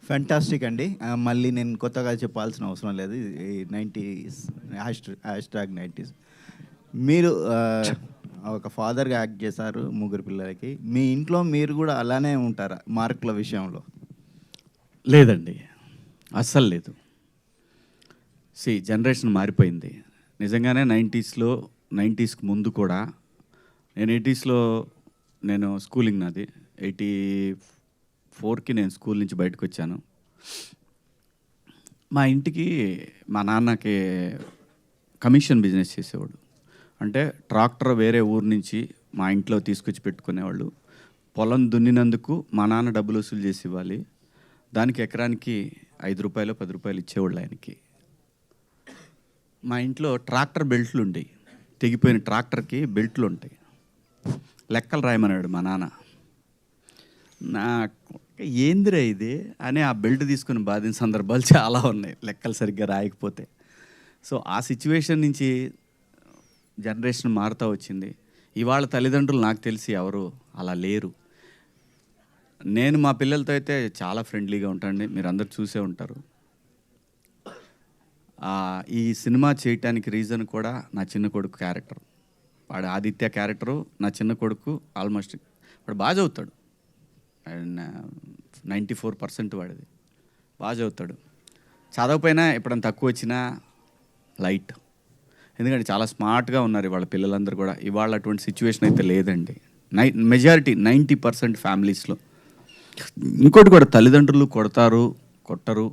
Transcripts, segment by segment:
Fantastic అండి. మళ్ళీ నేను కొత్తగా చెప్పాల్సిన అవసరం లేదు. ఈ 90s హ్యాష్ ట్యాగ్ 90s. మీరు ఒక ఫాదర్‌గా యాక్ట్ చేశారు ముగ్గురు పిల్లలకి. మీ ఇంట్లో మీరు కూడా అలానే ఉంటారా మార్కుల విషయంలో? లేదండి, అస్సలు లేదు. జనరేషన్ మారిపోయింది నిజంగానే. 90స్కి ముందు కూడా నేను 80స్లో నేను స్కూలింగ్ నాది 84కి నేను స్కూల్ నుంచి బయటకు వచ్చాను. మా ఇంటికి మా నాన్నకి కమిషన్ బిజినెస్ చేసేవాడు. అంటే ట్రాక్టర్ వేరే ఊరు నుంచి మా ఇంట్లో తీసుకొచ్చి పెట్టుకునేవాళ్ళు. పొలం దున్నినందుకు మా నాన్న డబ్బులు వసూలు చేసి ఇవ్వాలి. దానికి ఎకరానికి 5 రూపాయలు 10 రూపాయలు ఇచ్చేవాళ్ళు ఆయనకి. మా ఇంట్లో ట్రాక్టర్ బెల్ట్లు ఉండేవి. తెగిపోయిన ట్రాక్టర్కి బెల్ట్లు ఉంటాయి. లెక్కలు రాయమన్నాడు మా నాన్న. నా ఏందిరా ఇది అని ఆ బెల్ట్ తీసుకుని బాధిన సందర్భాలు చాలా ఉన్నాయి, లెక్కలు సరిగ్గా రాయకపోతే. సో ఆ సిచ్యువేషన్ నుంచి జనరేషన్ మారుతూ వచ్చింది. ఇవాళ తల్లిదండ్రులు నాకు తెలిసి ఎవరు అలా లేరు. నేను మా పిల్లలతో అయితే చాలా ఫ్రెండ్లీగా ఉంటానండి, మీరు అందరు చూసే ఉంటారు. ఈ సినిమా చేయటానికి రీజన్ కూడా నా చిన్న కొడుకు క్యారెక్టర్. వాడు ఆదిత్య క్యారెక్టరు, నా చిన్న కొడుకు ఆల్మోస్ట్ వాడు బాగా చదువుతాడు. 94% వాడిది బాగా చదువుతాడు. చదవకపోయినా ఎప్పుడైనా తక్కువ వచ్చినా లైట్. ఎందుకంటే చాలా స్మార్ట్గా ఉన్నారు ఇవాళ పిల్లలందరూ కూడా. ఇవాళ అటువంటి సిచ్యువేషన్ అయితే లేదండి. మెజారిటీ 90% ఫ్యామిలీస్లో. ఇంకోటి కూడా, తల్లిదండ్రులు కొట్టరు,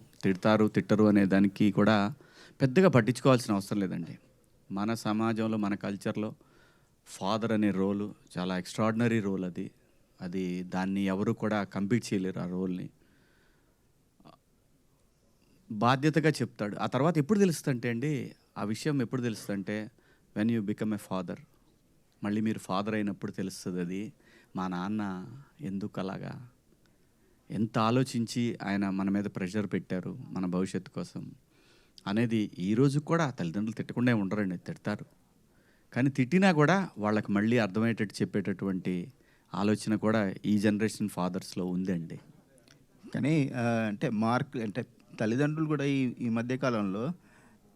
తిట్టరు అనే దానికి కూడా పెద్దగా పట్టించుకోవాల్సిన అవసరం లేదండి. మన సమాజంలో మన కల్చర్లో ఫాదర్ అనే రోలు చాలా ఎక్స్ట్రాడినరీ రోల్. అది దాన్ని ఎవరు కూడా కంపీట్ చేయలేరు. ఆ రోల్ని బాధ్యతగా చెప్తాడు. ఆ తర్వాత ఎప్పుడు తెలుస్తుంటే అండి, ఆ విషయం ఎప్పుడు తెలుస్తుంటే when you become a father. మళ్ళీ మీరు ఫాదర్ అయినప్పుడు తెలుస్తుంది అది. మా నాన్న ఎందుకు అలాగా, ఎంత ఆలోచించి ఆయన మన మీద ప్రెషర్ పెట్టారు మన భవిష్యత్తు కోసం అనేది. ఈరోజు కూడా తల్లిదండ్రులు తిట్టకుండా ఉండరండి, తిడతారు. కానీ తిట్టినా కూడా వాళ్ళకి మళ్ళీ అర్థమయ్యేటట్టు చెప్పేటటువంటి ఆలోచన కూడా ఈ జనరేషన్ ఫాదర్స్లో ఉందండి. కానీ అంటే తల్లిదండ్రులు కూడా ఈ మధ్యకాలంలో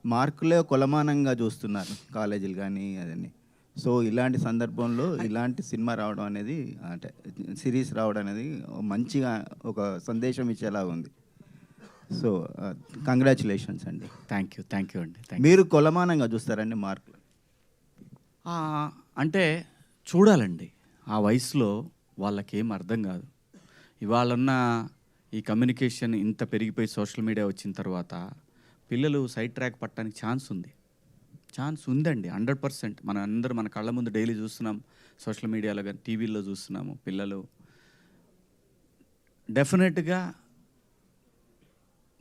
మార్కులే కొలమానంగా చూస్తున్నారు, కాలేజీలు కానీ అదని. సో ఇలాంటి సందర్భంలో ఇలాంటి సినిమా రావడం అనేది, అంటే సిరీస్ రావడం అనేది మంచిగా ఒక సందేశం ఇచ్చేలా ఉంది. సో కంగ్రాచులేషన్స్ అండి. థ్యాంక్ యూ అండి. మీరు కొలమానంగా చూస్తారండి మార్కులు? అంటే చూడాలండి, ఆ వయసులో వాళ్ళకేం అర్థం కాదు. ఇవాళన్న ఈ కమ్యూనికేషన్ ఇంత పెరిగిపోయి సోషల్ మీడియా వచ్చిన తర్వాత పిల్లలు సైడ్ ట్రాక్ పట్టడానికి ఛాన్స్ ఉందండి 100%. మన కళ్ళ ముందు డైలీ చూస్తున్నాం, సోషల్ మీడియాలో కానీ టీవీల్లో చూస్తున్నాము. పిల్లలు డెఫినెట్గా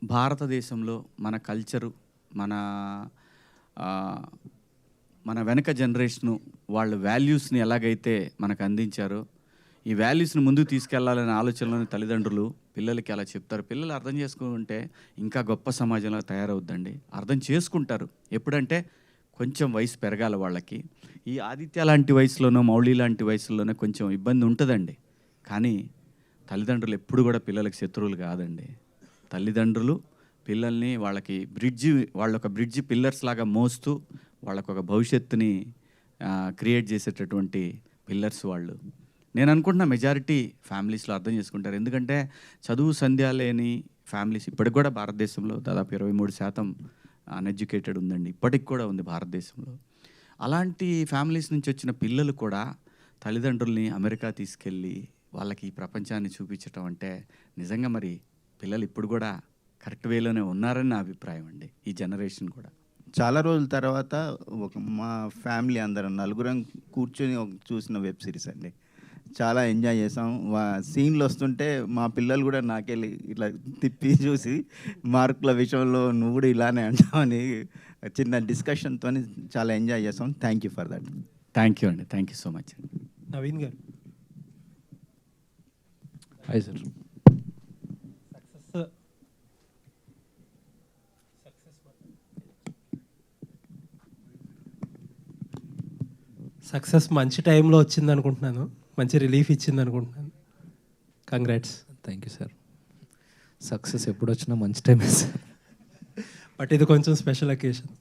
భారతదేశంలో మన కల్చరు, మన వెనక జనరేషను వాళ్ళు వాల్యూస్ని ఎలాగైతే మనకు అందించారో, ఈ వాల్యూస్ని ముందుకు తీసుకెళ్లాలనే ఆలోచనలోని తల్లిదండ్రులు పిల్లలకి అలా చెప్తారు. పిల్లలు అర్థం చేసుకుంటే ఇంకా గొప్ప సమాజంలో తయారవుద్దండి. అర్థం చేసుకుంటారు ఎప్పుడంటే కొంచెం వయసు పెరగాల వాళ్ళకి. ఈ ఆదిత్య లాంటి వయసులోనో, మౌళి లాంటి వయసులోనో కొంచెం ఇబ్బంది ఉంటుందండి. కానీ తల్లిదండ్రులు ఎప్పుడు కూడా పిల్లలకి శత్రువులు కాదండి. తల్లిదండ్రులు పిల్లల్ని వాళ్ళొక బ్రిడ్జి పిల్లర్స్ లాగా మోస్తూ వాళ్ళకొక భవిష్యత్తుని క్రియేట్ చేసేటటువంటి పిల్లర్స్ వాళ్ళు. నేను అనుకుంటున్నా మెజారిటీ ఫ్యామిలీస్లో అర్థం చేసుకుంటారు. ఎందుకంటే చదువు సంధ్య లేని ఫ్యామిలీస్ ఇప్పటికి కూడా భారతదేశంలో దాదాపు 23% అన్ఎడ్యుకేటెడ్ ఉందండి, ఇప్పటికి కూడా ఉంది భారతదేశంలో. అలాంటి ఫ్యామిలీస్ నుంచి వచ్చిన పిల్లలు కూడా తల్లిదండ్రుల్ని అమెరికా తీసుకెళ్ళి వాళ్ళకి ఈ ప్రపంచాన్ని చూపించటం అంటే నిజంగా మరి పిల్లలు ఇప్పుడు కూడా కరెక్ట్ వేలోనే ఉన్నారని నా అభిప్రాయం అండి. ఈ జనరేషన్ కూడా చాలా రోజుల తర్వాత మా ఫ్యామిలీ అందరం నలుగురం కూర్చొని చూసిన వెబ్ సిరీస్ అండి. చాలా ఎంజాయ్ చేసాం. సీన్లు వస్తుంటే మా పిల్లలు కూడా నాకెళ్ళి ఇట్లా తిప్పి చూసి మార్కుల విషయంలో నువ్వు కూడా ఇలానే అంటావని చిన్న డిస్కషన్తో చాలా ఎంజాయ్ చేసాం. Thank you for that. Thank you అండి. Thank you so much. Naveen గారు. Hi sir. సక్సెస్ మంచి టైంలో వచ్చింది అనుకుంటున్నాను, మంచి రిలీఫ్ ఇచ్చింది అనుకుంటున్నాను. Congrats. Thank you sir. Success ఎప్పుడు వచ్చినా మంచి టైమే సార్. బట్ ఇది కొంచెం special occasion.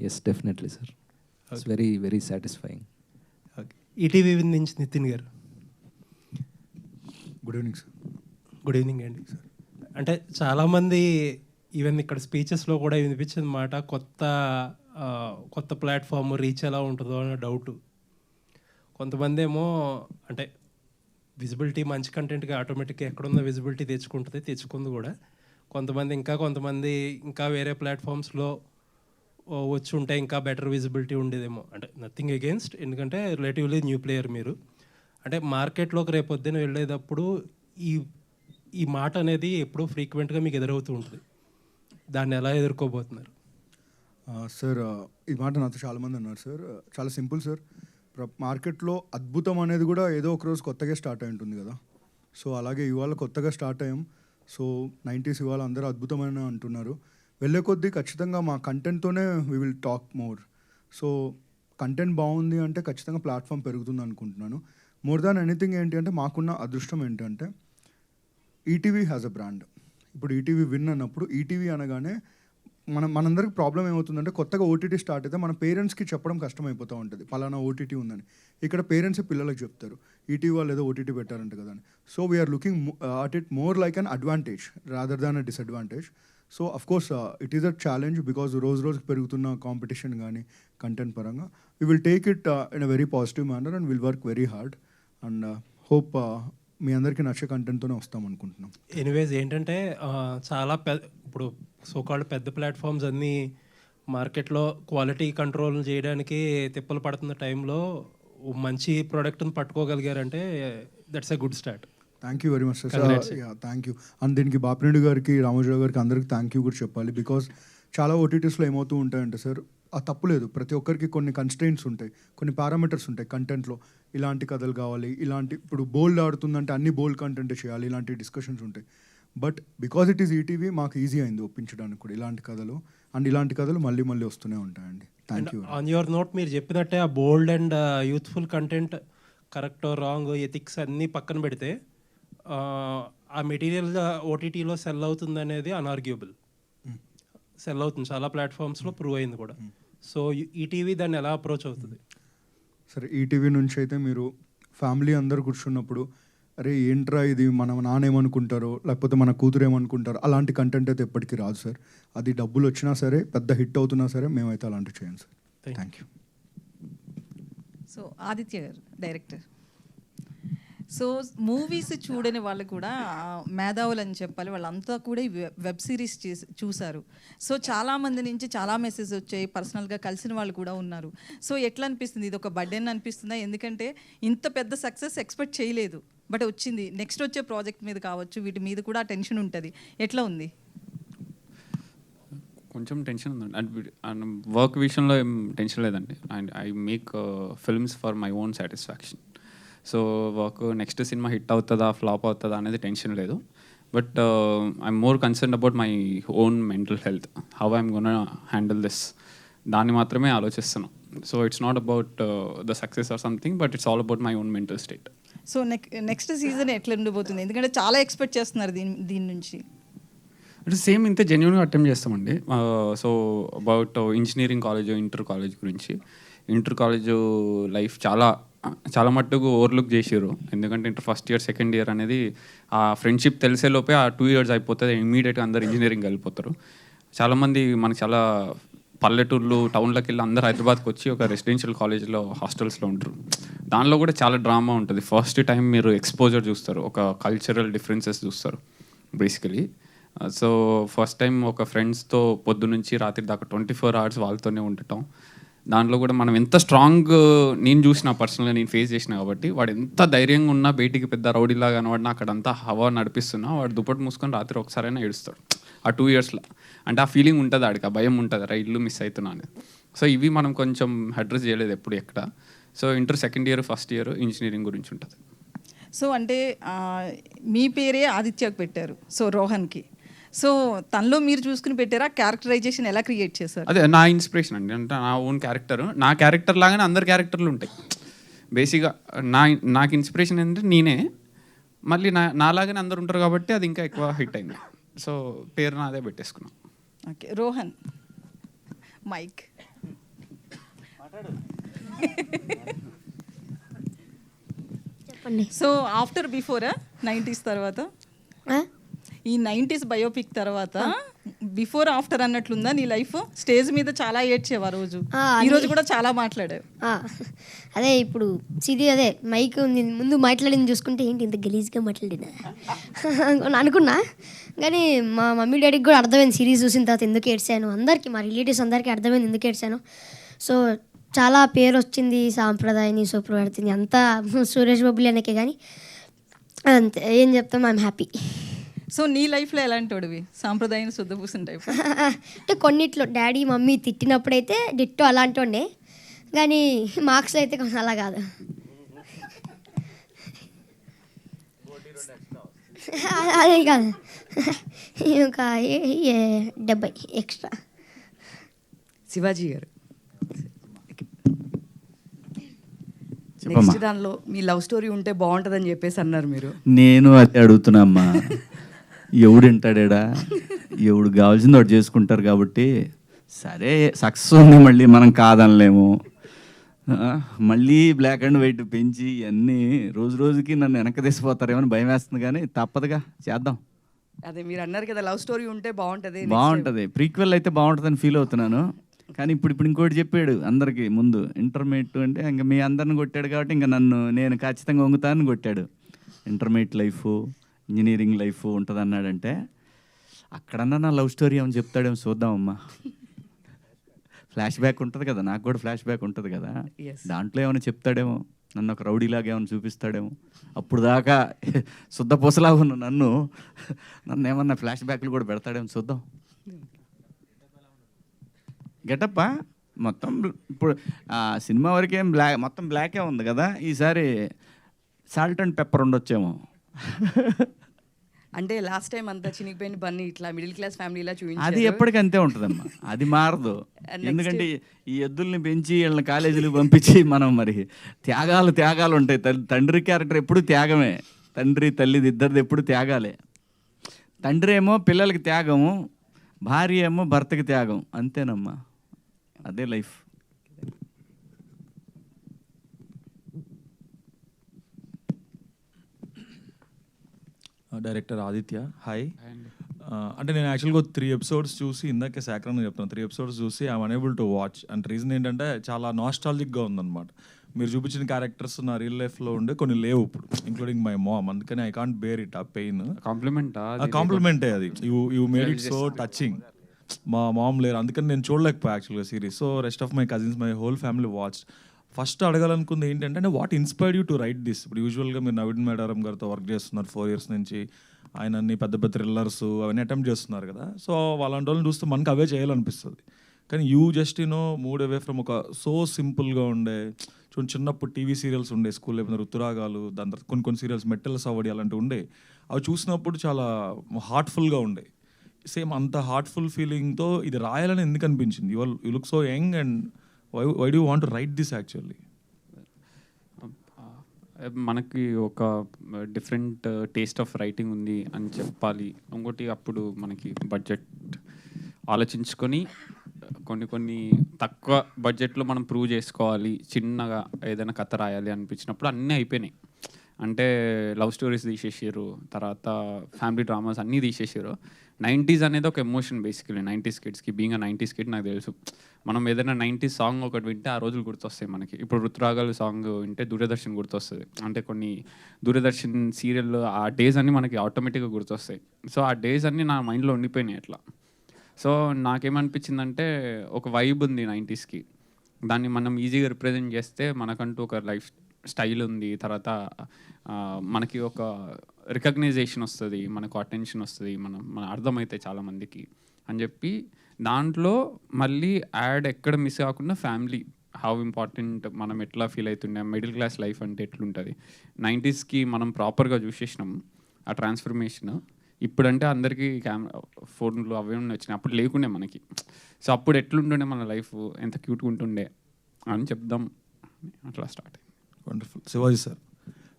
Yes definitely sir. It's very very satisfying. Okay, ETV నుంచి Nitin garu. Good evening sir. Good evening అండి. అంటే చాలామంది ఈవెన్ ఇక్కడ స్పీచెస్లో కూడా వినిపించిన మాట కొత్త ప్లాట్ఫామ్ రీచ్ ఎలా ఉంటుందో అనే డౌట్. కొంతమంది ఏమో అంటే విజిబిలిటీ మంచి కంటెంట్గా ఆటోమేటిక్గా ఎక్కడున్న విజిబిలిటీ తెచ్చుకుంది కూడా. కొంతమంది ఇంకా వేరే ప్లాట్ఫామ్స్లో వచ్చి ఉంటే ఇంకా బెటర్ విజిబిలిటీ ఉండేదేమో. అంటే నథింగ్ అగేన్స్ట్, ఎందుకంటే రిలేటివ్లీ న్యూ ప్లేయర్ మీరు. అంటే మార్కెట్లోకి రేపొద్దున వెళ్ళేటప్పుడు ఈ మాట అనేది ఎప్పుడూ ఫ్రీక్వెంట్గా మీకు ఎదురవుతూ ఉంటుంది. దాన్ని ఎలా ఎదుర్కోబోతున్నారు? సార్ ఈ మాట నాతో చాలామంది అన్నారు సార్. చాలా సింపుల్ సార్. మార్కెట్లో అద్భుతం అనేది కూడా ఏదో ఒక రోజు కొత్తగా స్టార్ట్ అయి ఉంటుంది కదా. సో అలాగే ఇవాళ కొత్తగా స్టార్ట్ అయ్యాం. సో 90s ఇవాళ అందరూ అద్భుతమైన అంటున్నారు. వెళ్ళే కొద్దీ ఖచ్చితంగా మా కంటెంట్తోనే we will talk more. So content బాగుంది అంటే ఖచ్చితంగా ప్లాట్ఫామ్ పెరుగుతుంది అనుకుంటున్నాను. మోర్ దాన్ ఎనీథింగ్ ఏంటి అంటే మాకున్న అదృష్టం ఏంటంటే ఈటీవీ హ్యాస్ అ బ్రాండ్. ఇప్పుడు ఈటీవీ విన్ అన్నప్పుడు ఈటీవీ అనగానే మనందరికి ప్రాబ్లం ఏమవుతుందంటే కొత్తగా ఓటీటీ స్టార్ట్ అయితే మన పేరెంట్స్కి చెప్పడం కష్టమైపోతూ ఉంటుంది పలానా ఓటీటీ ఉందని. ఇక్కడ పేరెంట్సే పిల్లలకు చెప్తారు ఈటీవీ వాళ్ళు ఏదో ఓటీటీ పెట్టారంట కదా అని. So we're looking at it more like an advantage rather than a disadvantage. So of course it is a challenge because రోజుకి పెరుగుతున్న కాంపిటీషన్ కానీ కంటెంట్ పరంగా we will take it in a very positive manner and will work very hard and hope మీ అందరికీ నచ్చే కంటెంట్తోనే వస్తాం అనుకుంటున్నాం. Anyways ఏంటంటే చాలా ఇప్పుడు సోకాల్డ్ పెద్ద ప్లాట్ఫామ్స్ అన్నీ మార్కెట్లో క్వాలిటీ కంట్రోల్ చేయడానికి తిప్పలు పడుతున్న టైంలో మంచి ప్రోడక్ట్ని పట్టుకోగలిగారంటే that's a good start. Thank you very much sir. Thank you. And దీనికి బాపిరెడ్డి గారికి రామోజీరావు గారికి అందరికీ థ్యాంక్ యూ కూడా చెప్పాలి. బికాజ్ చాలా ఓటీటీస్లో ఏమవుతూ ఉంటాయంటే సార్ ఆ తప్పులేదు, ప్రతి ఒక్కరికి కొన్ని కన్స్ట్రెయింట్స్ ఉంటాయి, కొన్ని పారామీటర్స్ ఉంటాయి కంటెంట్లో. ఇలాంటి కథలు కావాలి, ఇలాంటి ఇప్పుడు బోల్డ్ ఆడుతుందంటే అన్ని బోల్డ్ కంటెంట్ చేయాలి, ఇలాంటి డిస్కషన్స్ ఉంటాయి. But because it is ETV మాకు ఈజీ అయింది ఒప్పించడానికి కూడా ఇలాంటి కథలు. అండ్ ఇలాంటి కథలు మళ్ళీ వస్తూనే ఉంటాయండి. Thank you. On your note మీరు చెప్పినట్టే ఆ bold and youthful content correct wrong ethics అన్నీ పక్కన పెడితే ఆ మెటీరియల్ ఓటీటీలో సెల్ అవుతుంది అనేది అన్ఆర్గ్యూబుల్. సెల్ అవుతుంది, చాలా ప్లాట్ఫామ్స్లో ప్రూవ్ అయింది కూడా. సో ఈటీవీ దాన్ని ఎలా అప్రోచ్ అవుతుంది? సరే, ఈటీవీ నుంచి అయితే మీరు ఫ్యామిలీ అందరు కూర్చున్నప్పుడు అరే ఏంట్రా ఇది మన నాన్న ఏమనుకుంటారో లేకపోతే మన కూతురు ఏమనుకుంటారో అలాంటి కంటెంట్ అయితే ఎప్పటికీ రాదు సార్. అది డబ్బులు వచ్చినా సరే పెద్ద హిట్ అవుతున్నా సరే మేమైతే అలాంటివి చేయం sir. Thank you. So Aditya గారు డైరెక్టర్. సో మూవీస్ చూడని వాళ్ళు కూడా మేధావులు అని చెప్పాలి, వాళ్ళంతా కూడా ఈ వెబ్ సిరీస్ చూశారు. సో చాలామంది నుంచి చాలా మెసేజ్ వచ్చాయి, పర్సనల్గా కలిసిన వాళ్ళు కూడా ఉన్నారు. సో ఎట్లా అనిపిస్తుంది? ఇది ఒక బర్డెన్ అనిపిస్తుందా? ఎందుకంటే ఇంత పెద్ద సక్సెస్ ఎక్స్పెక్ట్ చేయలేదు, బట్ వచ్చింది. నెక్స్ట్ వచ్చే ప్రాజెక్ట్ మీద కావచ్చు, వీటి మీద కూడా టెన్షన్ ఉంటుంది. ఎట్లా ఉంది? కొంచెం టెన్షన్ ఉందండి. అండ్ వర్క్ విషయంలో ఏం టెన్షన్ లేదండి. And I make films for my own satisfaction. So work next cinema hit అవుతుందా ఫ్లాప్ అవుతుందా అనేది టెన్షన్ లేదు. But I'm more concern about my own mental health, how I'm gonna handle this, దాన్ని మాత్రమే ఆలోచిస్తున్నాను. So it's not about the success or something, but it's all about my own mental state. So next season ఎట్లా ఉండబోతుంది? ఎందుకంటే చాలా expect చేస్తున్నారు దీని నుంచి. అంటే సేమ్ ఇంతే జెన్యున్గా అటెంప్ట్ చేస్తామండి. So about engineering college, inter college గురించి. ఇంటర్ కాలేజ్ లైఫ్ చాలా మట్టుకు ఓవర్లుక్ చేసారు. ఎందుకంటే inter first year second year అనేది ఆ ఫ్రెండ్షిప్ తెలిసే లోపే ఆ 2 years అయిపోతుంది, ఇమీడియట్గా అందరు ఇంజనీరింగ్ వెళ్ళిపోతారు. చాలామంది మనకి చాలా పల్లెటూర్లు టౌన్లోకి వెళ్ళి అందరు హైదరాబాద్కి వచ్చి ఒక రెసిడెన్షియల్ కాలేజ్లో హాస్టల్స్లో ఉంటారు. దానిలో కూడా చాలా డ్రామా ఉంటుంది. ఫస్ట్ టైం మీరు ఎక్స్పోజర్ చూస్తారు, ఒక కల్చరల్ డిఫరెన్సెస్ చూస్తారు బేసికలీ. సో ఫస్ట్ టైం ఒక ఫ్రెండ్స్తో పొద్దు నుంచి రాత్రి దాకా 24 hours వాళ్ళతోనే ఉండటం. దాంట్లో కూడా మనం ఎంత స్ట్రాంగ్, నేను చూసిన పర్సనల్గా నేను ఫేస్ చేసిన కాబట్టి, వాడు ఎంత ధైర్యంగా ఉన్నా బయటికి పెద్ద రౌడీలాగా కనవాడినా అక్కడంతా హవా నడిపిస్తున్నా వాడు దుప్పటి మూసుకొని రాత్రి ఒకసారైనా ఏడుస్తాడు ఆ 2 yearsలో. అంటే ఆ ఫీలింగ్ ఉంటుంది, ఆడికి ఆ భయం ఉంటుంది, రా ఇల్లు మిస్ అవుతున్నా అని. సో ఇవి మనం కొంచెం అడ్రస్ చేయలేదు ఎప్పుడు ఎక్కడ. So inter second year first year engineering గురించి ఉంటుంది. సో అంటే మీ పేరే ఆదిత్యకు పెట్టారు, సో రోహన్కి. సో తనలో మీరు చూసుకుని పెట్టారా? క్యారెక్టరైజేషన్ ఎలా క్రియేట్ చేశారు? అదే నా ఇన్స్పిరేషన్ అండి. అంటే నా ఓన్ క్యారెక్టర్, నా క్యారెక్టర్ లాగానే అందరు క్యారెక్టర్లు ఉంటాయి బేసిక్గా. నాకు ఇన్స్పిరేషన్ ఏంటంటే నేనే, మళ్ళీ నాలాగానే అందరు ఉంటారు కాబట్టి అది ఇంకా ఎక్కువ హిట్ అయింది. సో పేరు నాదే పెట్టేసుకున్నాం. Okay, Rohan mic. చెప్పండి. సో ఆఫ్టర్ బిఫోరా 90s తర్వాత, ఈ 90s బయోపిక్ తర్వాత బిఫోర్ ఆఫ్టర్ అన్నట్లుందా నీ లైఫ్? స్టేజ్ మీద చాలా ఏడ్చేవా రోజు? ఈ రోజు కూడా చాలా మాట్లాడావు. అదే ఇప్పుడు అదే మైక్ ఉంది ముందు మాట్లాడింది చూసుకుంటే ఏంటి ఇంత గలీజ్గా మాట్లాడినా అనుకున్నా. కానీ మా మమ్మీ డాడీకి కూడా అర్థమైంది సిరీస్ చూసిన తర్వాత ఎందుకు ఏడ్చాను, అందరికీ మా రిలేటివ్స్ అందరికీ అర్థమైంది ఎందుకు ఏడ్చాను. సో చాలా పేరు వచ్చింది, సాంప్రదాయని సూపర్వర్తిని అంతా సురేష్ బాబులు అనకే. కానీ అంతే, ఏం చెప్తాం, ఐఎమ్ హ్యాపీ. సో నీ లైఫ్లో ఎలాంటి వాడివి? సాంప్రదాయం శుద్ధపూసిన టైప్? అంటే కొన్నిట్లో డాడీ మమ్మీ తిట్టినప్పుడైతే డిట్టో అలాంటి ఉండే, కానీ మార్క్స్ అయితే కొంచెం అలా కాదు. అదే కాదు, ఒక 70 ఎక్స్ట్రా. శివాజీ గారు, చెప్పమ్మా. నెక్స్ట్ దానిలో మీ లవ్ స్టోరీ ఉంటే బాగుంటుందని చెప్పేసి అన్నారు మీరు. నేను అదే అడుగుతున్నా, ఎవడు వింటాడా? ఎవడు కావాల్సింది వాడు చేసుకుంటారు కాబట్టి సరే సక్సెస్ ఉంది, మళ్ళీ మనం కాదనలేము. మళ్ళీ బ్లాక్ అండ్ వైట్ పెంచి అన్నీ రోజు రోజుకి నన్ను వెనక తీసిపోతారేమో అని భయం వేస్తుంది, కానీ తప్పదుగా చేద్దాం. అదే మీరు అన్నారు కదా లవ్ స్టోరీ ఉంటే బాగుంటుంది. బాగుంటుంది, ప్రీక్వెల్ అయితే బాగుంటుందని ఫీల్ అవుతున్నాను. కానీ ఇప్పుడు ఇంకోటి చెప్పాడు అందరికీ ముందు, ఇంటర్మీడియట్ అంటే ఇంకా మీ అందరిని కొట్టాడు కాబట్టి ఇంకా నేను ఖచ్చితంగా వంగుతానని కొట్టాడు. ఇంటర్మీడియట్ లైఫ్, ఇంజనీరింగ్ లైఫ్ ఉంటుంది అన్నాడంటే అక్కడన్నా నా లవ్ స్టోరీ ఏమని చెప్తాడేమో చూద్దామమ్మా. ఫ్లాష్ బ్యాక్ ఉంటుంది కదా, నాకు కూడా ఫ్లాష్ బ్యాక్ ఉంటుంది కదా, దాంట్లో ఏమైనా చెప్తాడేమో, నన్ను ఒక రౌడీలాగా ఏమైనా చూపిస్తాడేమో. అప్పుడు దాకా శుద్ధ పూసలాగా ఉన్న నన్ను ఏమన్నా ఫ్లాష్ బ్యాక్లు కూడా పెడతాడేమో చూద్దాం. గెటప్పా మొత్తం ఇప్పుడు సినిమా వరకేం మొత్తం బ్లాకే ఉంది కదా, ఈసారి సాల్ట్ అండ్ పెప్పర్ ఉండొచ్చేమో. అంటే లాస్ట్ టైం అంతా చినిగిపోయిన బన్నీ ఇట్లా మిడిల్ క్లాస్ ఫ్యామిలీలా చూపించారు. అది ఎప్పటికీ అంతే ఉంటుందమ్మా, అది మారదు. ఎందుకంటే ఈ ఎద్దుల్ని పెంచి వీళ్ళని కాలేజీలకు పంపించి మనం మరి త్యాగాలు ఉంటాయి. తండ్రి క్యారెక్టర్ ఎప్పుడు త్యాగమే, తండ్రి తల్లిది ఇద్దరిది ఎప్పుడు త్యాగాలే. తండ్రి ఏమో పిల్లలకి త్యాగము, భార్య ఏమో భర్తకి త్యాగం, అంతేనమ్మా, అదే లైఫ్. Director Aditya, hi. అంటే నేను యాక్చువల్గా 3 ఎపిసోడ్స్ చూసి, ఇందాకే శాఖరణ చెప్తాను, 3 ఎపిసోడ్స్ చూసి I'm unable to watch. And reason ఏంటంటే చాలా నాస్టాలజిక్గా ఉందన్నమాట. మీరు చూపించిన క్యారెక్టర్స్ నా రియల్ లైఫ్లో ఉండే కొన్ని లేవు ఇప్పుడు, ఇంక్లూడింగ్ మై మామ్. అందుకని ఐ కాంట్ బేర్ ఇట్, ఆ పెయిన్. కాంప్లిమెంటే అది, you made it so touching. మా మామ్ లేరు, అందుకని నేను చూడలేకపోయా యాక్చువల్గా series. So rest of my cousins, my whole family watch. First అడగాలనుకుంది ఏంటంటే what inspired you to write this? ఇప్పుడు యూజువల్గా మీరు నవీన్ మేడారం గారితో వర్క్ చేస్తున్నారు 4 years నుంచి, ఆయన అన్ని పెద్ద పెద్ద థ్రిల్లర్స్ అవన్నీ అటెంప్ట్ చేస్తున్నారు కదా. సో వాళ్ళంటి వాళ్ళని చూస్తే మనకు అవే చేయాలనిపిస్తుంది. కానీ you just move away from ఒక సో సింపుల్గా ఉండే చిన్నప్పుడు టీవీ సీరియల్స్ ఉండే, స్కూల్ అయిపోయిన ఋతురాగాలు, దాని తర్వాత కొన్ని సీరియల్స్ మెట్టెల సవడి అలాంటివి ఉండే. అవి చూసినప్పుడు చాలా హార్ట్ఫుల్గా ఉండే. సేమ్ అంత హార్ట్ఫుల్ ఫీలింగ్తో ఇది రాయాలని ఎందుకు అనిపించింది? You look so young and why do you want to write this actually? మనకి ఒక డిఫరెంట్ టేస్ట్ ఆఫ్ రైటింగ్ ఉంది అని చెప్పాలి. ఇంకోటి అప్పుడు మనకి బడ్జెట్ ఆలోచించుకొని కొన్ని తక్కువ బడ్జెట్లో మనం ప్రూవ్ చేసుకోవాలి, చిన్నగా ఏదైనా కథ రాయాలి అనిపించినప్పుడు అన్నీ అయిపోయినాయి. అంటే లవ్ స్టోరీస్ తీసేసారు, తర్వాత ఫ్యామిలీ డ్రామాస్ అన్నీ తీసేసారు. 90s అనేది ఒక ఎమోషన్ బేసికలీ 90s కిడ్స్కి. బీయింగ్ 90s కిడ్ నాకు తెలుసు, మనం ఏదైనా 90s సాంగ్ ఒకటి వింటే ఆ రోజులు గుర్తొస్తాయి మనకి. ఇప్పుడు ఋతురాగాలు సాంగ్ వింటే దూరదర్శన్ గుర్తొస్తుంది. అంటే కొన్ని దూరదర్శన్ సీరియల్ ఆ డేస్ అన్నీ మనకి ఆటోమేటిక్గా గుర్తొస్తాయి. సో ఆ డేస్ అన్నీ నా మైండ్లో ఉండిపోయినాయి అట్లా. సో నాకేమనిపించిందంటే ఒక వైబ్ ఉంది 90స్కి, దాన్ని మనం ఈజీగా రిప్రజెంట్ చేస్తే మనకంటూ ఒక లైఫ్ స్టైల్ ఉంది, తర్వాత మనకి ఒక రికగ్నైజేషన్ వస్తుంది, మనకు అటెన్షన్ వస్తుంది, మన అర్థమైతే చాలామందికి అని చెప్పి దాంట్లో మళ్ళీ యాడ్ ఎక్కడ మిస్ కాకుండా ఫ్యామిలీ హౌ ఇంపార్టెంట్, మనం ఎట్లా ఫీల్ అవుతుండే, మిడిల్ క్లాస్ లైఫ్ అంటే ఎట్లుంటుంది. 90స్కి మనం ప్రాపర్గా చూసేసినాం ఆ ట్రాన్స్ఫర్మేషన్. ఇప్పుడంటే అందరికీ ఫోన్లు అవే వచ్చినాయి, అప్పుడు లేకుండే మనకి. సో అప్పుడు ఎట్లుంటుండే మన లైఫ్, ఎంత క్యూట్గా ఉంటుండే అని చెప్దాం, అట్లా స్టార్ట్ అయింది. వండర్ఫుల్. శివాజీ సార్,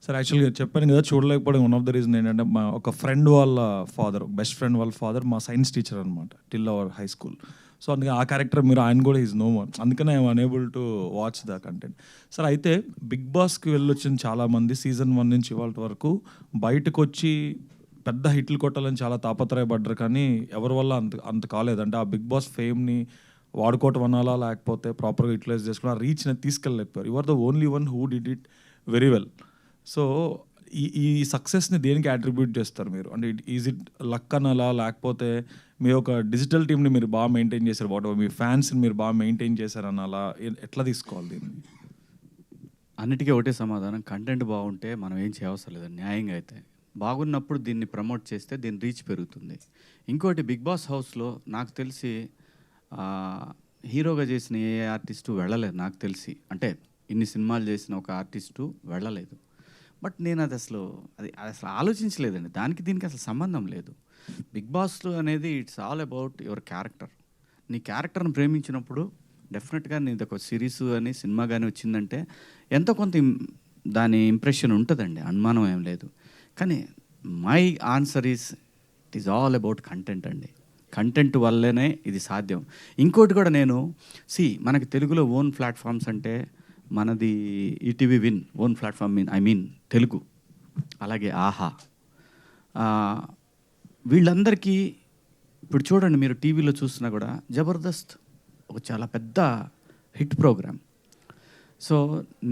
సార్ యాక్చువల్గా చెప్పాను కదా చూడలేకపోవడం వన్ ఆఫ్ ద రీజన్ ఏంటంటే మా ఒక ఫ్రెండ్ వాళ్ళ ఫాదర్, బెస్ట్ ఫ్రెండ్ వాళ్ళ ఫాదర్ మా సైన్స్ టీచర్ అనమాట till our high school. So అందుకే ఆ క్యారెక్టర్ మీరు ఆయన కూడా ఈజ్ నో వన్, అందుకనే I'm unable to watch the content. Sir అయితే బిగ్ బాస్కి వెళ్ళొచ్చిన చాలామంది సీజన్ 1 నుంచి ఇవాళ వరకు బయటకు వచ్చి పెద్ద హిట్లు కొట్టాలని చాలా తాపత్రయపడ్డారు, కానీ ఎవరి వల్ల అంత కాలేదు. అంటే ఆ బిగ్ బాస్ ఫేమ్ని వాడుకోవటం అనాలా లేకపోతే ప్రాపర్గా యూటిలైజ్ చేసుకుని ఆ రీచ్ని తీసుకెళ్ళలేకపోయారు. You are the only one who did it very well. So ఈ సక్సెస్ని దేనికి అట్రిబ్యూట్ చేస్తారు మీరు? అంటే ఈజ్ ఇట్ లక్ అనాలా లేకపోతే మీ ఒక డిజిటల్ టీమ్ని మీరు బాగా మెయింటైన్ చేశారు, వాట్ మీ ఫ్యాన్స్ని మీరు బాగా మెయింటైన్ చేశారు అనాలా, ఎట్లా తీసుకోవాలి దీన్ని? అన్నిటికీ ఒకటే సమాధానం, కంటెంట్ బాగుంటే మనం ఏం చేయవసరం లేదండి. న్యాయంగా అయితే బాగున్నప్పుడు దీన్ని ప్రమోట్ చేస్తే దీని రీచ్ పెరుగుతుంది. ఇంకోటి బిగ్ బాస్ హౌస్లో నాకు తెలిసి హీరోగా చేసిన ఏ ఆర్టిస్టు వెళ్ళలేదు నాకు తెలిసి. అంటే ఇన్ని సినిమాలు చేసిన ఒక ఆర్టిస్టు వెళ్ళలేదు. బట్ నేను అది అసలు ఆలోచించలేదండి. దానికి దీనికి అసలు సంబంధం లేదు. బిగ్ బాస్లో అనేది it's all about your character. నీ క్యారెక్టర్ని ప్రేమించినప్పుడు డెఫినెట్గా నీది ఒక సిరీస్ అని సినిమా కానీ వచ్చిందంటే ఎంతో కొంత దాని ఇంప్రెషన్ ఉంటుందండి, అనుమానం ఏం లేదు. కానీ my answer is it is all about content అండి. కంటెంట్ వల్లనే ఇది సాధ్యం. ఇంకోటి కూడా నేను మనకి తెలుగులో ఓన్ ప్లాట్ఫామ్స్ అంటే మనది ETV win own platform I mean Telugu, అలాగే ఆహా, వీళ్ళందరికీ ఇప్పుడు చూడండి మీరు టీవీలో చూసినా కూడా జబర్దస్త్ ఒక చాలా పెద్ద హిట్ ప్రోగ్రామ్. సో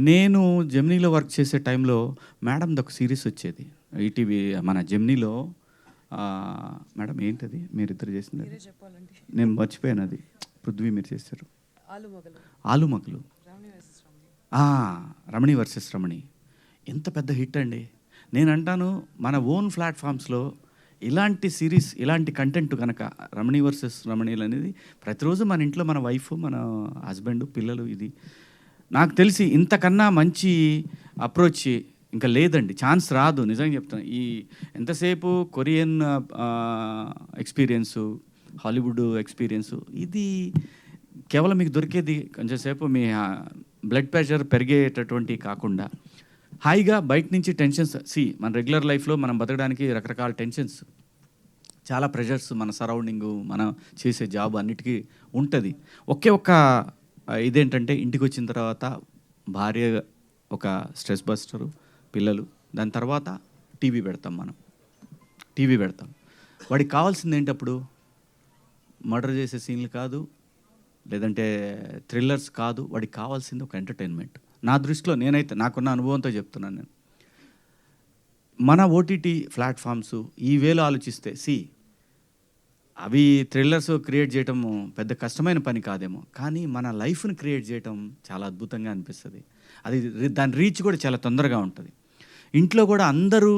నేను జెమినీలో వర్క్ చేసే టైంలో మేడంది ఒక సిరీస్ వచ్చేది ఈటీవీ మన జెమినీలో. మేడం ఏంటది మీరిద్దరు చేసింది? నేను మర్చిపోయాను, అది పృథ్వీ మీరు చేశారు. ఆలుమగలు, రమణి వర్సెస్ రమణి, ఎంత పెద్ద హిట్ అండి. నేను అంటాను మన ఓన్ ప్లాట్ఫామ్స్లో ఇలాంటి సిరీస్ ఇలాంటి కంటెంట్ కనుక రమణి వర్సెస్ రమణీలు అనేది ప్రతిరోజు మన ఇంట్లో మన వైఫ్ మన హస్బెండ్ పిల్లలు, ఇది నాకు తెలిసి ఇంతకన్నా మంచి అప్రోచ్ ఇంకా లేదండి. ఛాన్స్ రాదు, నిజంగా చెప్తాను. ఈ ఎంతసేపు కొరియన్ ఎక్స్పీరియన్సు, హాలీవుడ్ ఎక్స్పీరియన్సు, ఇది కేవలం మీకు దొరికేది కొంచెంసేపు మీ బ్లడ్ ప్రెషర్ పెరిగేటటువంటి కాకుండా హాయిగా బయట నుంచి టెన్షన్స్. మన రెగ్యులర్ లైఫ్లో మనం బతకడానికి రకరకాల టెన్షన్స్, చాలా ప్రెషర్స్, మన సరౌండింగు, మనం చేసే జాబ్ అన్నిటికీ ఉంటుంది. ఒక్క ఇదేంటంటే ఇంటికి వచ్చిన తర్వాత భార్య ఒక స్ట్రెస్ బస్టరు, పిల్లలు, దాని తర్వాత టీవీ పెడతాం. వాడికి కావాల్సింది ఏంటప్పుడు? మర్డర్ చేసే సీన్లు కాదు, లేదంటే థ్రిల్లర్స్ కాదు, వాడికి కావాల్సింది ఒక ఎంటర్టైన్మెంట్. నా దృష్టిలో నేనైతే నాకున్న అనుభవంతో చెప్తున్నాను నేను. మన ఓటీటీ ప్లాట్ఫామ్స్ ఈ వేలో ఆలోచిస్తే అవి థ్రిల్లర్స్ క్రియేట్ చేయటం పెద్ద కష్టమైన పని కాదేమో, కానీ మన లైఫ్ని క్రియేట్ చేయటం చాలా అద్భుతంగా అనిపిస్తుంది. అది దాని రీచ్ కూడా చాలా తొందరగా ఉంటుంది. ఇంట్లో కూడా అందరూ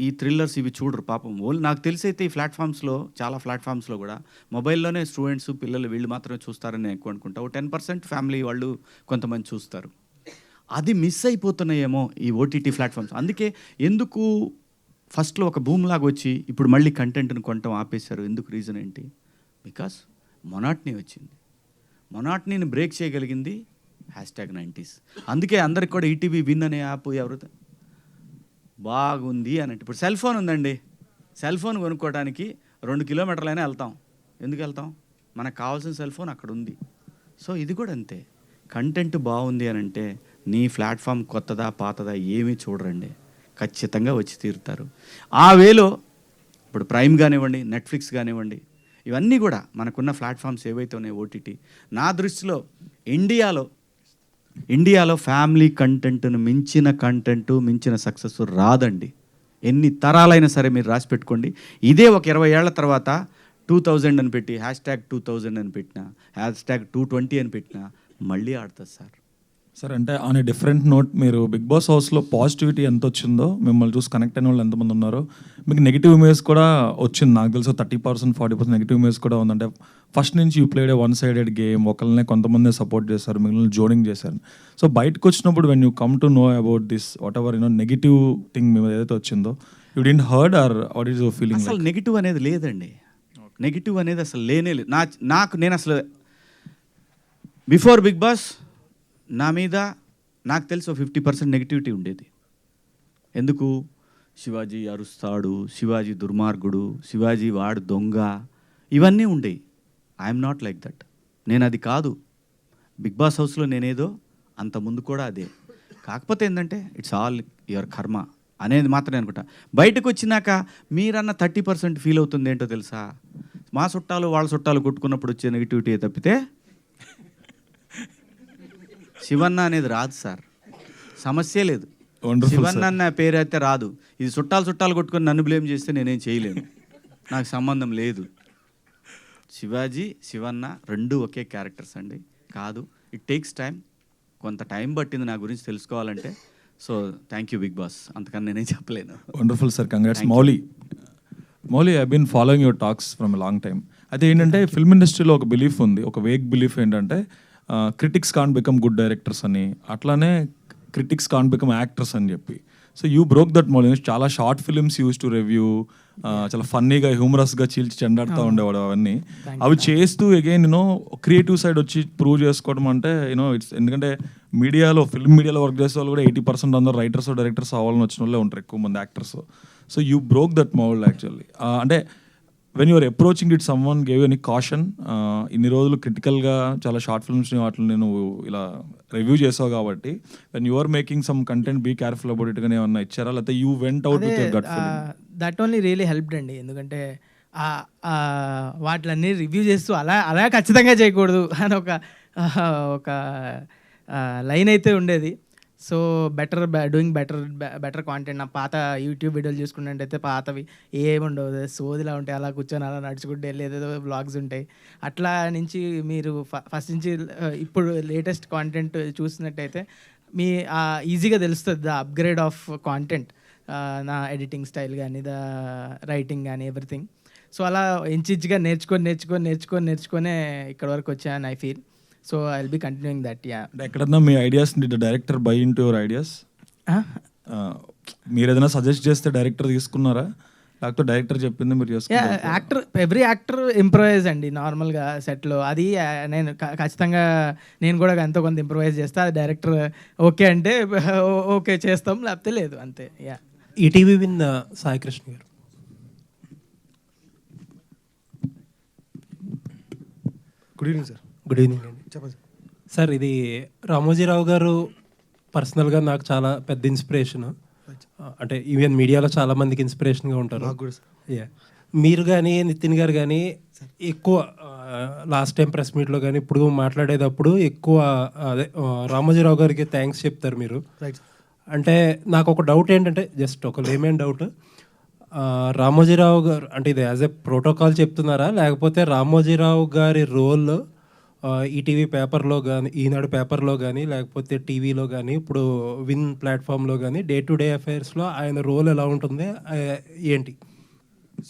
ఈ థ్రిల్లర్స్ ఇవి చూడరు పాపం. నాకు తెలిసి అయితే ఈ ప్లాట్ఫామ్స్లో చాలా ప్లాట్ఫామ్స్లో కూడా మొబైల్లోనే స్టూడెంట్స్ పిల్లలు వీళ్ళు మాత్రమే చూస్తారని ఎక్కువ అనుకుంటా. 10% ఫ్యామిలీ వాళ్ళు కొంతమంది చూస్తారు. అది మిస్ అయిపోతున్నాయేమో ఈ ఓటీటీ ప్లాట్ఫామ్స్. అందుకే ఎందుకు ఫస్ట్లో ఒక భూమి లాగా వచ్చి ఇప్పుడు మళ్ళీ కంటెంట్ని కొనటం ఆపేశారు? ఎందుకు? రీజన్ ఏంటి? బికాస్ మొనాట్నీ వచ్చింది. మొనాట్నీని బ్రేక్ చేయగలిగింది #90s. అందుకే అందరికి కూడా ఈటీవీ విన్ అనే యాప్ ఎవరు బాగుంది అని అంటే, ఇప్పుడు సెల్ ఫోన్ ఉందండి, సెల్ ఫోన్ కొనుక్కోవడానికి 2 కిలోమీటర్లైనా వెళ్తాం. ఎందుకు వెళ్తాం? మనకు కావాల్సిన సెల్ ఫోన్ అక్కడ ఉంది. సో ఇది కూడా అంతే, కంటెంట్ బాగుంది అని అంటే నీ ప్లాట్ఫామ్ కొత్తదా పాతదా ఏమీ చూడరండి, ఖచ్చితంగా వచ్చి తీరుతారు. ఆ వేలో ఇప్పుడు ప్రైమ్ కానివ్వండి, నెట్ఫ్లిక్స్ కానివ్వండి, ఇవన్నీ కూడా మనకున్న ప్లాట్ఫామ్స్ ఏవైతే ఉన్నాయో ఓటీటీ, నా దృష్టిలో ఇండియాలో ఫ్యామిలీ కంటెంట్ను మించిన సక్సెస్ రాదండి. ఎన్ని తరాలైనా సరే మీరు రాసి పెట్టుకోండి. ఇదే ఒక 20 ఏళ్ల తర్వాత 2000 అని పెట్టి #2000 అని పెట్టినా, #220 అని పెట్టినా మళ్ళీ ఆడుతుంది సార్. అంటే ఆన్ ఏ డిఫరెంట్ నోట్, మీరు బిగ్ బాస్ హౌస్లో పాజిటివిటీ ఎంత వచ్చిందో, మిమ్మల్ని చూసి కనెక్ట్ అయిన వాళ్ళు ఎంతమంది ఉన్నారో, మీకు నెగిటివ్ ఇమేజ్ కూడా వచ్చింది. నాకు తెలుసు 30% 40% నెగిటివ్ ఇమేజ్ కూడా ఉందంటే ఫస్ట్ నుంచి you played a one sided game, ఒకళ్ళనే కొంతమంది సపోర్ట్ చేస్తారు, మిగిలిన జోనింగ్ చేశారు. సో బయటకు వచ్చినప్పుడు when you come to know about this whatever negative thing మేము ఏదైతే వచ్చిందో, you didn't heard or what is your feeling? అసలు నెగిటివ్ అనేది లేదండి, నెగిటివ్ అనేది అసలు లేనే లేదు. నేను అసలు బిఫోర్ బిగ్ బాస్ నా మీద నాకు తెలిసి 50% నెగిటివిటీ ఉండేది. ఎందుకు? శివాజీ అరుస్తాడు, శివాజీ దుర్మార్గుడు, శివాజీ వాడు దొంగ, ఇవన్నీ ఉండేవి. I'm not like that. నేను అది కాదు. బిగ్ బాస్ హౌస్లో నేనేదో అంత ముందు కూడా అదే. కాకపోతే ఏంటంటే ఇట్స్ ఆల్ యువర్ కర్మ అనేది మాత్రమే అనుకుంటా. బయటకు వచ్చినాక మీరన్న 30% ఫీల్ అవుతుంది ఏంటో తెలుసా? మా చుట్టాలు వాళ్ళ చుట్టాలు కొట్టుకున్నప్పుడు వచ్చే నెగిటివిటీ తప్పితే శివన్న అనేది రాదు సార్. సమస్యే లేదు. శివన్న అన్న పేరు అయితే రాదు. ఇది చుట్టాలు కొట్టుకొని నన్ను బ్లేమ్ చేస్తే నేనేం చేయలేను. నాకు సంబంధం లేదు. శివాజీ, శివన్న రెండు ఒకే క్యారెక్టర్స్ అండి. కాదు, ఇట్ టేక్స్ టైం. కొంత టైం పట్టింది నా గురించి తెలుసుకోవాలంటే. So thank you big boss, అంతకన్నా నేనేం చెప్పలేను. Wonderful sir, congrats. Mouli I been following your talks from a long time. అయితే ఏంటంటే ఫిల్మ్ ఇండస్ట్రీలో ఒక బిలీఫ్ ఉంది, ఒక వేగ్ బిలీఫ్ ఏంటంటే critics can't become good directors అని, అట్లానే క్రిటిక్స్ కాంట్ బికమ్ యాక్టర్స్ అని చెప్పి. So you broke that Mouli. చాలా short films use to review, చాలా ఫన్నీగా హ్యూమరస్గా చీల్చి చెండాడుతూ ఉండేవాడు. అవన్నీ అవి చేస్తూ అగైన్ క్రియేటివ్ సైడ్ వచ్చి ప్రూవ్ చేసుకోవడం అంటే ఇట్స్, ఎందుకంటే ఫిల్మ్ మీడియాలో వర్క్ చేసే వాళ్ళు కూడా 80% అందరూ రైటర్స్ డైరెక్టర్స్ అవ్వాలని వచ్చిన వాళ్ళే ఉంటారు, ఎక్కువ మంది actors. So you broke that mould actually. అంటే when you're approaching it, someone gave any caution? ఇన్ని రోజులు క్రిటికల్గా చాలా షార్ట్ ఫిల్మ్స్ని వాటిని నేను ఇలా రివ్యూ చేసావు కాబట్టి, when you're making some content be careful about it గానే ఏమన్నా ఇచ్చారా, లేకపోతే you went out with your gut feeling? That only really helped అండి. ఎందుకంటే వాటిలన్నీ రివ్యూ చేస్తూ అలా ఖచ్చితంగా చేయకూడదు అని ఒక లైన్ అయితే ఉండేది. So doing better content. నా పాత యూట్యూబ్ వీడియోలు చూసుకున్నట్టయితే పాతవి ఏముండవు, సోదిలా ఉంటాయి, అలా కూర్చొని అలా నడుచుకుంటే వెళ్ళేదేదో బ్లాగ్స్ ఉంటాయి. అట్లా నుంచి మీరు ఫస్ట్ నుంచి ఇప్పుడు లేటెస్ట్ కాంటెంట్ చూసినట్టయితే మీ ఈజీగా తెలుస్తుంది ద అప్గ్రేడ్ ఆఫ్ కాంటెంట్, నా ఎడిటింగ్ స్టైల్ కానీ, ద రైటింగ్ కానీ, ఎవ్రీథింగ్. సో అలా ఇంచుగా నేర్చుకొనే ఇక్కడ వరకు వచ్చాను I feel. So I will be continuing that. Yeah, ఎక్కడన్నా మీ ideas director buy into your ideas? మీరు ఏదైనా సజెస్ట్ చేస్తే డైరెక్టర్ తీసుకున్నారా, లేకపోతే డైరెక్టర్ చెప్పింది మీరు చేసుకున్నారా? ఎవ్రీ యాక్టర్ ఇంప్రవైజ్ అండి నార్మల్గా సెట్లో. అది నేను ఖచ్చితంగా నేను కూడా ఎంతో కొంత ఇంప్రవైజ్ చేస్తా. అది డైరెక్టర్ ఓకే అంటే ఓకే చేస్తాం, లేకపోతే లేదు, అంతే. యా. ఈటీవీ విన్ సాయి కృష్ణ గారు. Good evening sir. Good evening అండి. చెప్పండి సార్. ఇది రామోజీరావు గారు పర్సనల్గా నాకు చాలా పెద్ద ఇన్స్పిరేషన్. అంటే ఈవెన్ మీడియాలో చాలా మందికి ఇన్స్పిరేషన్గా ఉంటారు. యా, మీరు కానీ నితిన్ గారు కానీ ఎక్కువ లాస్ట్ టైం ప్రెస్ మీట్లో కానీ ఇప్పుడు మాట్లాడేటప్పుడు ఎక్కువ అదే రామోజీరావు గారికి థ్యాంక్స్ చెప్తారు మీరు. అంటే నాకు ఒక డౌట్ ఏంటంటే, జస్ట్ ఒక లేమేన్ డౌట్, రామోజీరావు గారు అంటే ఇది యాజ్ ఎ ప్రోటోకాల్ చెప్తున్నారా, లేకపోతే రామోజీరావు గారి రోల్ ఈటీవీ పేపర్లో కానీ, ఈనాడు పేపర్లో కానీ, లేకపోతే టీవీలో కానీ, ఇప్పుడు విన్ ప్లాట్ఫామ్లో కానీ డే టు డే అఫైర్స్లో ఆయన రోల్ ఎలా ఉంటుంది ఏంటి?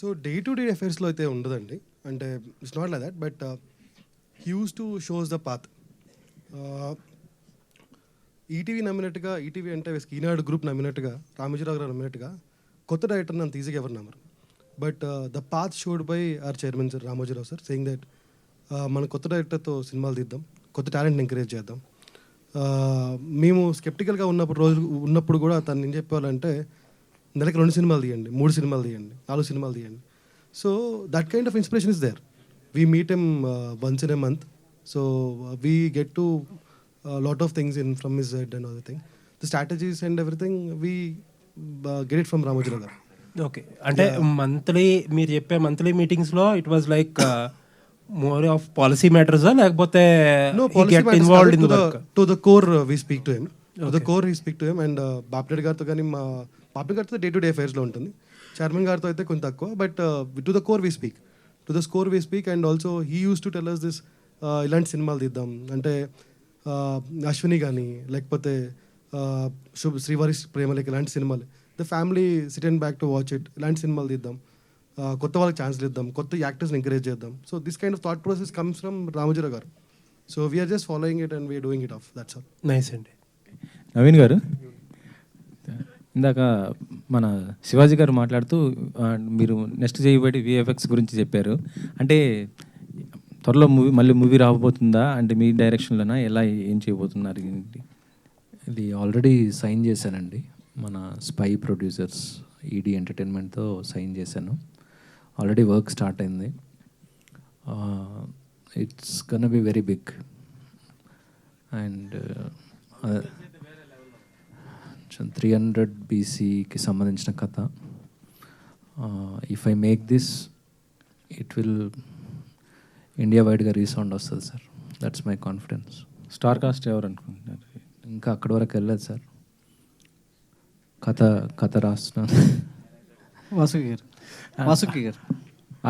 సో డే టు డే అఫైర్స్లో అయితే ఉండదండి. అంటే it's not like that, but he use to shows the path. ETV నమ్మినట్టుగా, ఈటీవీ అంటే ఈనాడు గ్రూప్ నమ్మినట్టుగా, రామోజీరావు గారు నమ్మినట్టుగా కొత్త డైరెక్టర్ని అంత ఈజీగా ఎవరు నమ్మరు. But the path showed by our chairman sir Ramoji Rao sir, saying that మన కొత్త డైరెక్టర్తో సినిమాలు తీద్దాం, కొత్త టాలెంట్ని ఎంకరేజ్ చేద్దాం. మేము స్కెప్టికల్గా ఉన్నప్పుడు కూడా తను ఏం చెప్పాలంటే, నెలకి 2 సినిమాలు తీయండి, 3 సినిమాలు తీయండి, 4 సినిమాలు తీయండి. So that kind of inspiration is there. We meet em once in a month. So we get to lot of things in from his head and other thing. The strategies and everything we get it from Ramoji Rao గారు. Okay, అంటే monthly మీరు చెప్పే monthly మీటింగ్స్లో it was like more of policy matters, లేకపోతే involved in the work? To the core we speak to him. To the core we speak to him. And Bapireddy గారితో కానీ, మా బాపిరెడ్డి గారితో డే టు డే అఫైర్స్లో ఉంటుంది, chairman గారితో అయితే కొంచెం తక్కువ. But to the core we speak, to the score we speak. And also he use to tell us this, ఇలాంటి సినిమాలు తీద్దాం అంటే అశ్విని కానీ, లేకపోతే శ్రీవారి ప్రేమలేఖ, ఇలాంటి సినిమాలు, the family sit and back to watch it, ఇలాంటి సినిమాలు తీద్దాం, కొత్త వాళ్ళకి ఛాన్స్లు ఇద్దాం, కొత్త యాక్టర్స్ని ఎంకరేజ్ చేద్దాం. So this kind of thought process comes from Ramoji Rao గారు. So we're just following it and we're doing it off. That's all. Nice అండి. నవీన్ గారు, ఇందాక మన శివాజీ గారు మాట్లాడుతూ మీరు నెక్స్ట్ చేయబడి విఎఫ్ఎక్స్ గురించి చెప్పారు. అంటే త్వరలో మళ్ళీ మూవీ రాబోతుందా, అంటే మీ డైరెక్షన్లోనా, ఎలా ఏం చేయబోతున్నారు? ఇది ఆల్రెడీ సైన్ చేశానండి మన స్పై ప్రొడ్యూసర్స్ ఈడీ ఎంటర్టైన్మెంట్తో సైన్ చేశాను. ఆల్రెడీ వర్క్ స్టార్ట్ అయింది. It's gonna be very big and 300 BCకి సంబంధించిన కథ. If I make this it will India వైడ్గా రీసౌండ్ వస్తుంది సార్. That's my confidence. Star cast ఎవరు అనుకుంటున్నారు? ఇంకా అక్కడి వరకు వెళ్ళదు సార్. కథ రాస్తున్నాను. వాసుకి గారు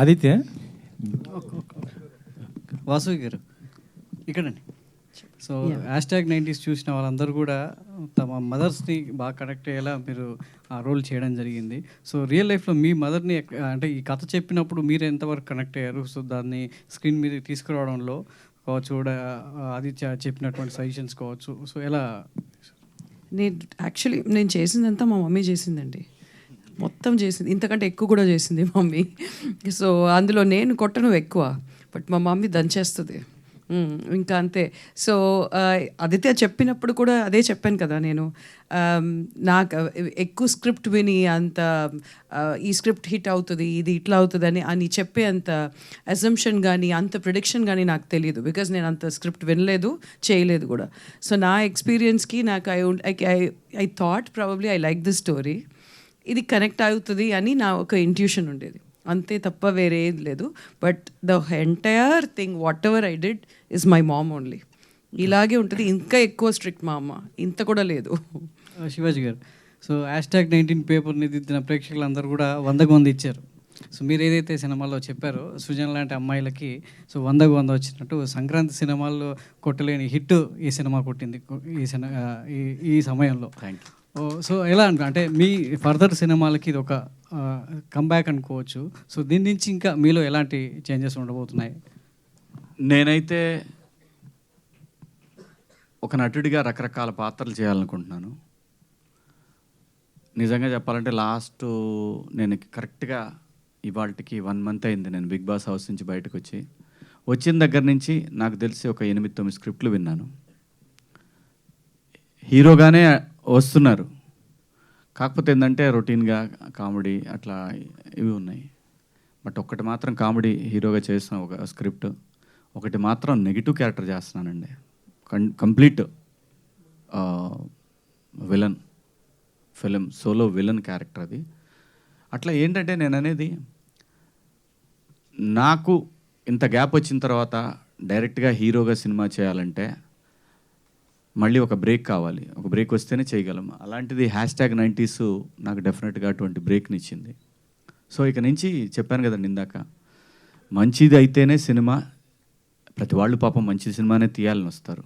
ఆదిత్య వాసు గారు ఇక్కడండి. సో #90s చూసిన వాళ్ళందరూ కూడా తమ మదర్స్ని బాగా కనెక్ట్ అయ్యేలా మీరు ఆ రోల్ చేయడం జరిగింది. సో రియల్ లైఫ్లో మీ మదర్ని అంటే ఈ కథ చెప్పినప్పుడు మీరు ఎంతవరకు కనెక్ట్ అయ్యారు? సో దాన్ని స్క్రీన్ మీద తీసుకురావడంలో కావచ్చు, కూడా అది చెప్పినటువంటి సజెషన్స్ కావచ్చు, సో ఎలా? నేను చేసిందంతా మా మమ్మీ చేసిందండి, మొత్తం చేసింది, ఇంతకంటే ఎక్కువ కూడా చేసింది మమ్మీ. సో అందులో నేను కొట్టను ఎక్కువ, బట్ మా మమ్మీ దంచేస్తుంది ఇంకా అంతే. సో ఆదిత్య చెప్పినప్పుడు కూడా అదే చెప్పాను కదా నేను, నాకు ఎక్కువ స్క్రిప్ట్ విని అంత ఈ స్క్రిప్ట్ హిట్ అవుతుంది, ఇది ఇట్లా అవుతుంది అని చెప్పే అంత అజంప్షన్ కానీ అంత ప్రిడిక్షన్ కానీ నాకు తెలియదు, బికాజ్ నేను అంత స్క్రిప్ట్ వినలేదు, చేయలేదు కూడా. సో నా ఎక్స్పీరియన్స్కి నాకు I thought probably I like this story, ఇది కనెక్ట్ అవుతుంది అని నా ఒక ఇంట్యూషన్ ఉండేది, అంతే తప్ప వేరే ఏది లేదు. But the entire thing what ever I did is my mom only. ఇలాగే ఉంటుంది, ఇంకా ఎక్కువ స్ట్రిక్ట్ మా అమ్మ, ఇంత కూడా లేదు. శివాజీ గారు, సో #19 పేపర్ని దిద్దిన ప్రేక్షకులందరూ కూడా 100 ఇచ్చారు. సో మీరు ఏదైతే సినిమాలో చెప్పారో సృజన లాంటి అమ్మాయిలకి సో 100 వచ్చినట్టు సంక్రాంతి సినిమాల్లో కొట్టలేని హిట్ ఈ సినిమా కొట్టింది ఈ సమయంలో. Thank you. సో ఎలా అంటే మీ ఫర్దర్ సినిమాలకి ఇది ఒక కంబ్యాక్ అనుకోవచ్చు. సో దీని నుంచి ఇంకా మీలో ఎలాంటి చేంజెస్ ఉండబోతున్నాయి? నేనైతే ఒక నటుడిగా రకరకాల పాత్రలు చేయాలనుకుంటున్నాను. నిజంగా చెప్పాలంటే నేను కరెక్ట్గా ఇవాళకి 1 month అయింది నేను బిగ్ బాస్ హౌస్ నుంచి బయటకు వచ్చిన దగ్గర నుంచి నాకు తెలిసి ఒక 8-9 స్క్రిప్ట్లు విన్నాను. హీరోగానే వస్తున్నారు, కాకపోతే ఏంటంటే రొటీన్గా కామెడీ అట్లా ఇవి ఉన్నాయి. బట్ ఒక్కటి మాత్రం కామెడీ హీరోగా చేసిన ఒక స్క్రిప్ట్, ఒకటి మాత్రం నెగిటివ్ క్యారెక్టర్ చేస్తున్నానండి, complete villain solo villain character అది. అట్లా ఏంటంటే నేను అనేది, నాకు ఇంత గ్యాప్ వచ్చిన తర్వాత డైరెక్ట్గా హీరోగా సినిమా చేయాలంటే మళ్ళీ ఒక బ్రేక్ కావాలి, ఒక బ్రేక్ వస్తేనే చేయగలం. అలాంటిది #90s నాకు డెఫినెట్గా అటువంటి బ్రేక్ని ఇచ్చింది. సో ఇక నుంచి చెప్పాను కదండి ఇందాక, మంచిది అయితేనే సినిమా, ప్రతి వాళ్ళు పాపం మంచి సినిమానే తీయాలని వస్తారు.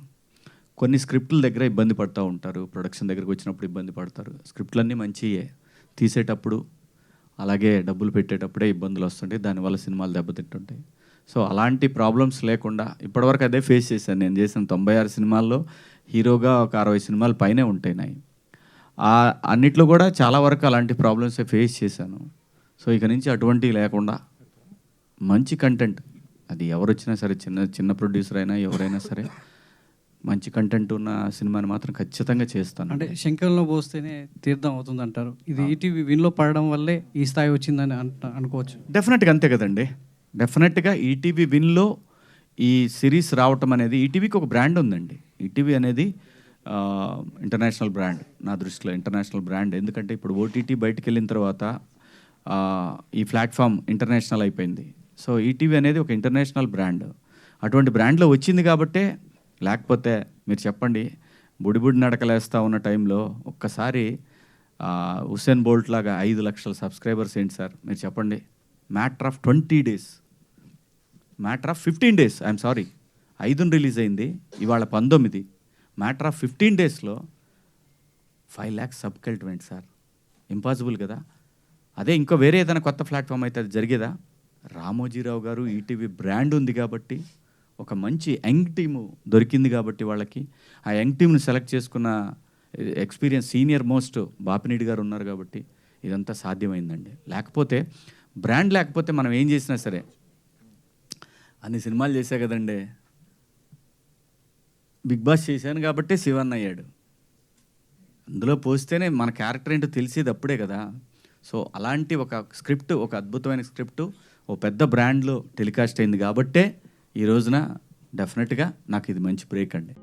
కొన్ని స్క్రిప్టుల దగ్గర ఇబ్బంది పడుతూ ఉంటారు, ప్రొడక్షన్ దగ్గరికి వచ్చినప్పుడు ఇబ్బంది పడతారు. స్క్రిప్ట్లన్నీ మంచియే, తీసేటప్పుడు అలాగే డబ్బులు పెట్టేటప్పుడే ఇబ్బందులు వస్తుంటాయి, దానివల్ల సినిమాలు దెబ్బతింటుంటాయి. సో అలాంటి ప్రాబ్లమ్స్ లేకుండా ఇప్పటివరకు అదే ఫేస్ చేశాను. నేను చేసిన 96 సినిమాల్లో హీరోగా ఒక 60 సినిమాలు పైనే ఉంటాయి. అన్నిట్లో కూడా చాలా వరకు అలాంటి ప్రాబ్లమ్స్ ఫేస్ చేశాను. సో ఇక నుంచి అటువంటివి లేకుండా మంచి కంటెంట్, అది ఎవరు వచ్చినా సరే, చిన్న ప్రొడ్యూసర్ అయినా ఎవరైనా సరే, మంచి కంటెంట్ ఉన్న సినిమాని మాత్రం ఖచ్చితంగా చేస్తాను. అంటే శంకరంలో పోస్తేనే తీర్థం అవుతుంది అంటారు, ఇది ఈటీవీ విన్లో పడడం వల్లే ఈ స్థాయి వచ్చిందని అనుకోవచ్చు. డెఫినెట్గా అంతే కదండి. డెఫినెట్గా ఈటీవీ విన్లో ఈ సిరీస్ రావటం అనేది, ఈటీవీకి ఒక బ్రాండ్ ఉందండి. ఈటీవీ అనేది ఇంటర్నేషనల్ బ్రాండ్, నా దృష్టిలో ఇంటర్నేషనల్ బ్రాండ్. ఎందుకంటే ఇప్పుడు ఓటీటీ బయటికి వెళ్ళిన తర్వాత ఈ ప్లాట్ఫామ్ ఇంటర్నేషనల్ అయిపోయింది. సో ఈటీవీ అనేది ఒక ఇంటర్నేషనల్ బ్రాండ్. అటువంటి బ్రాండ్లో వచ్చింది కాబట్టే, లేకపోతే మీరు చెప్పండి, బుడిబుడి నడకలేస్తూ ఉన్న టైంలో ఒక్కసారి హుసేన్ బోల్ట్ లాగా 5 లక్షల సబ్స్క్రైబర్స్ ఏంటి సార్ మీరు చెప్పండి. Matter of 20 days, matter of 15 days, I'm sorry, 5 release అయింది, ఇవాళ 19, matter of 15 daysలో 5 lakhs subscribe sir, impossible కదా. అదే ఇంకో వేరే ఏదైనా కొత్త ప్లాట్ఫామ్ అయితే అది జరిగేదా? రామోజీరావు గారు ఈటీవీ బ్రాండ్ ఉంది కాబట్టి, ఒక మంచి యంగ్ టీము దొరికింది కాబట్టి వాళ్ళకి, ఆ యంగ్ టీమ్ని సెలెక్ట్ చేసుకున్న ఎక్స్పీరియన్స్ సీనియర్ మోస్ట్ బాపినీడి గారు ఉన్నారు కాబట్టి ఇదంతా సాధ్యమైందండి. లేకపోతే బ్రాండ్ లేకపోతే మనం ఏం చేసినా సరే, అన్ని సినిమాలు చేశా కదండి, బిగ్ బాస్ చేశాను కాబట్టి శివన్ అయ్యాడు, అందులో పోస్తేనే మన క్యారెక్టర్ ఏంటో తెలిసేది అప్పుడే కదా. సో అలాంటి ఒక స్క్రిప్ట్, ఒక అద్భుతమైన స్క్రిప్ట్ ఓ పెద్ద బ్రాండ్లో టెలికాస్ట్ అయింది కాబట్టే ఈ రోజున డెఫినెట్గా నాకు ఇది మంచి బ్రేక్ అండి.